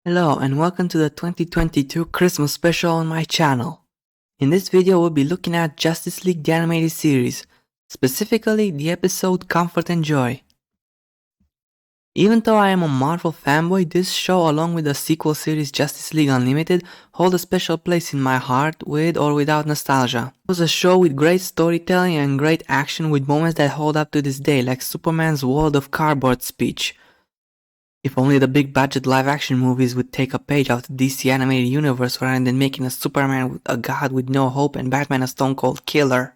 Hello and welcome to the 2022 Christmas special on my channel. In this video we'll be looking at Justice League the animated series, specifically the episode Comfort and Joy. Even though I am a Marvel fanboy, this show along with the sequel series Justice League Unlimited hold a special place in my heart with or without nostalgia. It was a show with great storytelling and great action with moments that hold up to this day, like Superman's World of Cardboard speech. If only the big budget live action movies would take a page out of the DC animated universe rather than making a Superman a god with no hope and Batman a stone cold killer.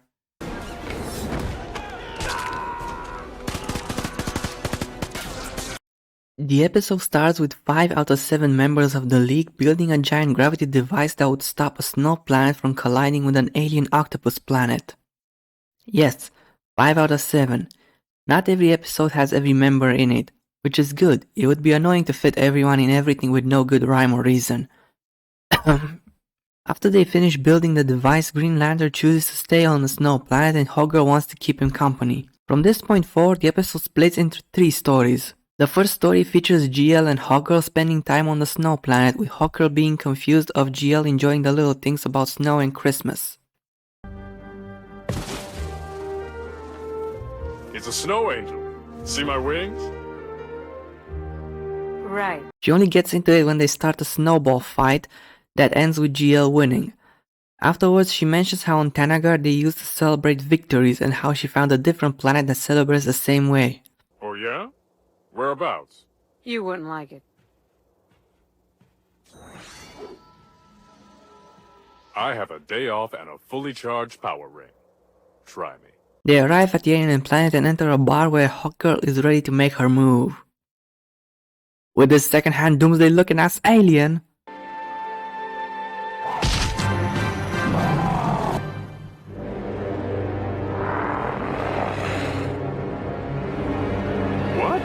The episode starts with 5 out of 7 members of the League building a giant gravity device that would stop a snow planet from colliding with an alien octopus planet. Yes, 5 out of 7. Not every episode has every member in it, which is good. It would be annoying to fit everyone in everything with no good rhyme or reason. After they finish building the device, Green Lantern chooses to stay on the snow planet and Hawkgirl wants to keep him company. From this point forward, the episode splits into 3 stories. The first story features GL and Hawkgirl spending time on the snow planet, with Hawkgirl being confused of GL enjoying the little things about snow and Christmas. It's a snow angel. See my wings? Right. She only gets into it when they start a snowball fight that ends with GL winning. Afterwards, she mentions how on Tanagar they used to celebrate victories and how she found a different planet that celebrates the same way. Oh yeah? Whereabouts? You wouldn't like it. I have a day off and a fully charged power ring. Try me. They arrive at the alien planet and enter a bar where Hawkgirl is ready to make her move. With this second-hand Doomsday looking ass alien. What?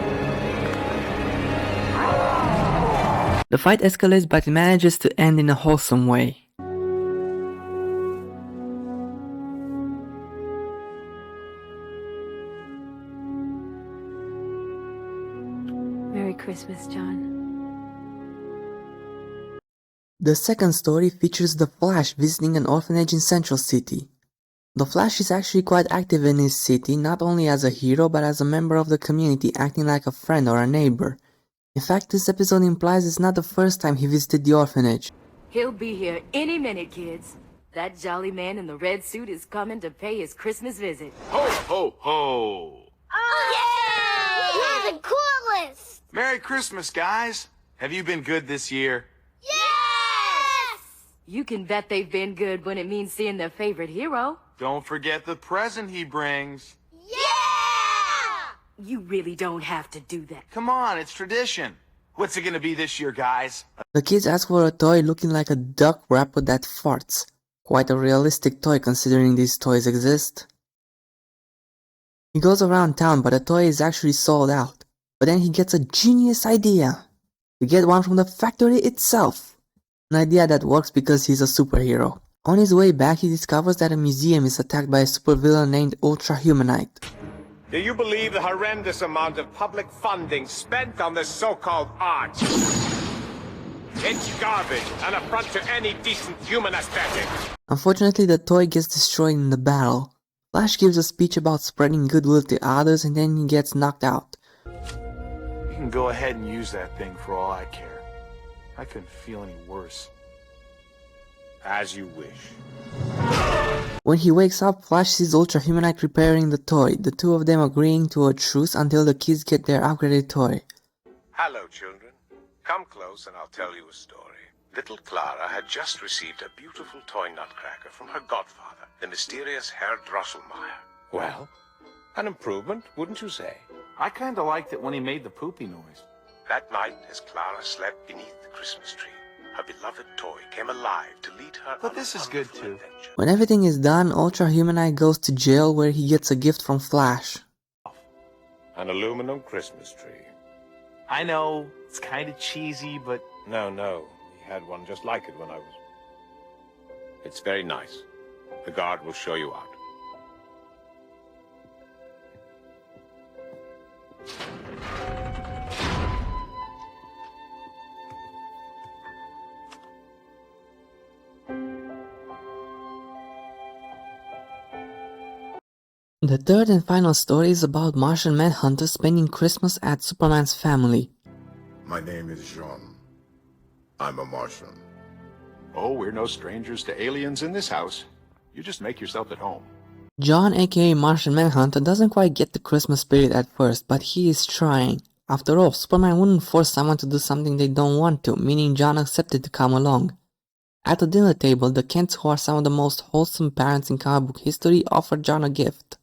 The fight escalates but it manages to end in a wholesome way. Merry Christmas, John. The second story features the Flash visiting an orphanage in Central City. The Flash is actually quite active in his city, not only as a hero but as a member of the community acting like a friend or a neighbor. In fact, this episode implies it's not the first time he visited the orphanage. He'll be here any minute, kids. That jolly man in the red suit is coming to pay his Christmas visit. Ho, ho, ho! Oh, you're the coolest! Merry Christmas, guys. Have you been good this year? Yes! You can bet they've been good when it means seeing their favorite hero. Don't forget the present he brings. Yeah! You really don't have to do that. Come on, it's tradition. What's it gonna be this year, guys? The kids ask for a toy looking like a duck wrapper that farts. Quite a realistic toy considering these toys exist. He goes around town but the toy is actually sold out. But then he gets a genius idea. To get one from the factory itself. An idea that works because he's a superhero. On his way back he discovers that a museum is attacked by a supervillain named Ultra Humanite. Do you believe the horrendous amount of public funding spent on this so-called art? It's garbage, an affront to any decent human aesthetic. Unfortunately, the toy gets destroyed in the battle. Flash gives a speech about spreading goodwill to others and then he gets knocked out. You can go ahead and use that thing for all I care. I couldn't feel any worse. As you wish. When he wakes up, Flash sees Ultra Humanite repairing the toy, the two of them agreeing to a truce until the kids get their upgraded toy. Hello, children. Come close and I'll tell you a story. Little Clara had just received a beautiful toy nutcracker from her godfather, the mysterious Herr Drosselmeyer. Well, an improvement, wouldn't you say? I kinda liked it when he made the poopy noise. That night, as Clara slept beneath the Christmas tree, her beloved toy came alive to lead her But on this a is good, wonderful too. adventure. When everything is done, Ultra Humanite goes to jail where he gets a gift from Flash. An aluminum Christmas tree. I know, it's kinda cheesy, but No. We had one just like it when I was... It's very nice. The guard will show you out. The third and final story is about Martian Manhunter spending Christmas at Superman's family. My name is Jean. I'm a Martian. Oh, we're no strangers to aliens in this house. You just make yourself at home. John, aka Martian Manhunter, doesn't quite get the Christmas spirit at first, but he is trying. After all, Superman wouldn't force someone to do something they don't want to, meaning John accepted to come along. At the dinner table, the Kents, who are some of the most wholesome parents in comic book history, offer John a gift.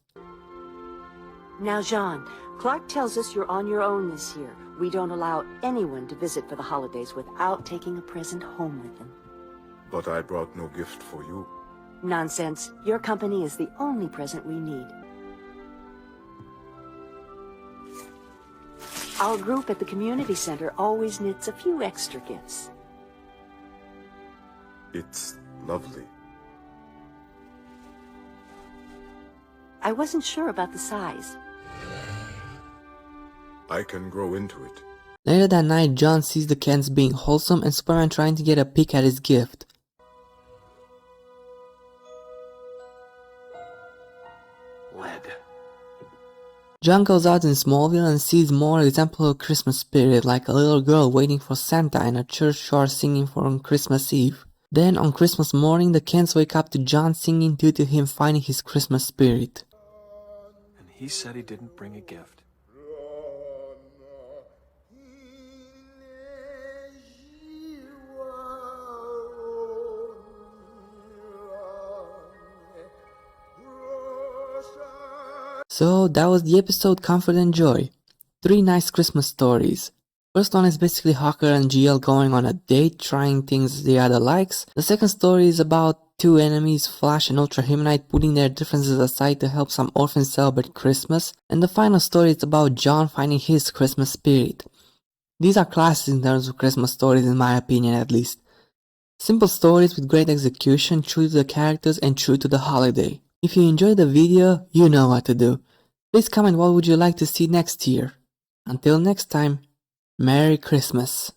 Now, Jean, Clark tells us you're on your own this year. We don't allow anyone to visit for the holidays without taking a present home with them. But I brought no gift for you. Nonsense. Your company is the only present we need. Our group at the community center always knits a few extra gifts. It's lovely. I wasn't sure about the size. I can grow into it. Later that night, John sees the Kents being wholesome and Superman trying to get a peek at his gift. Lead. John goes out in Smallville and sees more example of Christmas spirit, like a little girl waiting for Santa and a church choir singing for Christmas Eve. Then on Christmas morning, the Kents wake up to John singing due to him finding his Christmas spirit. And he said he didn't bring a gift. So that was the episode Comfort and Joy. 3 nice Christmas stories. First one is basically Hawker and GL going on a date, trying things the other likes. The second story is about 2 enemies, Flash and Ultra Humanite, putting their differences aside to help some orphans celebrate Christmas. And the final story is about John finding his Christmas spirit. These are classics in terms of Christmas stories, in my opinion at least. Simple stories with great execution, true to the characters and true to the holiday. If you enjoyed the video, you know what to do. Please comment what would you like to see next year. Until next time, Merry Christmas.